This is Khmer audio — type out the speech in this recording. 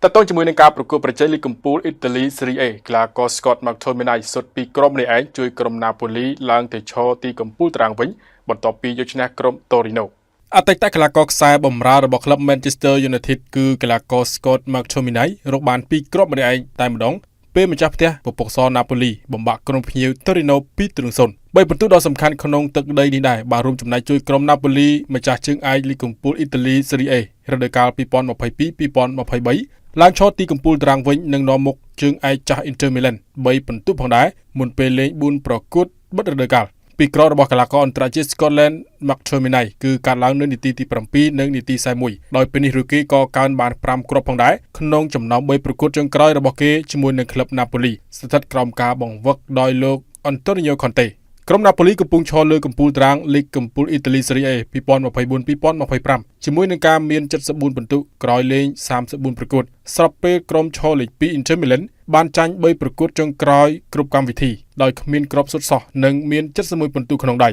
តើតើជាមួយនឹងការប្រកួតប្រជែងលីគកំពូលអ៊ីតាលី Serie A កីឡាករ Scott McTominay សុទ្ធពីក្រុមម្នាក់ឯងជួយក្រុម Napoli ឡើងទៅឈរទីកំពូលតារាងវិញបន្ទាប់ពីយកឈ្នះក្រុម Torino អតីតកីឡាករខ្សែបម្រើរបស់ក្លឹប Manchester United គឺកីឡាករ Scott McTominay រកបាន2គ្រាប់ម្នាក់ឯងតែម្ដងពេលម្ចាស់ផ្ទះពពុះស Napoli បំបាក់ក្រុមភ្ញៀវ Torino 2-0 3 ពិន្ទុដ៏សំខាន់ក្នុងទឹកដីនេះដែរបានរួមចំណែកជួយក្រុម Napoli ម្ចាស់ជើងឯកលីគកំពូលអ៊ីតាលី Serie A រដូវកាល 2022-2023 ឡើងឈរទីកំពូលតារាងវិញនិងនាំមុខជើងឯកចាស់ Inter Milan 3 ពិន្ទុផងដែរមុនពេលលេង4ប្រកួតបិទរដូវកាលពីក្រោយរបស់កីឡាករអន្តរជាតិ Scotland McTominay គឺកាត់ឡើងនៅនាទីទី7និងនាទី41ដោយពេលនេះរូគីក៏កើនបាន5គ្រាប់ផងដែរក្នុងចំណោម3ប្រកួតចុងក្រោយរបស់គេជាមួយនឹងក្លឹប Napoli ស្ថិតក្រោមការបង្វឹកដោយលោក Antonio Conte ក្រុម Napoli កំពុងឈរលើកំពូលតារាងលីកកំពូលអ៊ីតាលី Serie A 2024-2025 ជាមួយនឹងការមាន74ពិន្ទុក្រោយលេង34ប្រកួតស្របពេលក្រុមឈរលេខ2 Inter Milan បានចាញ់3ប្រកួតចុងក្រោយគ្រប់កម្មវិធីដោយគ្មានគ្រាប់សុទ្ធសោះនិងមាន71ពិន្ទុក្នុងដៃ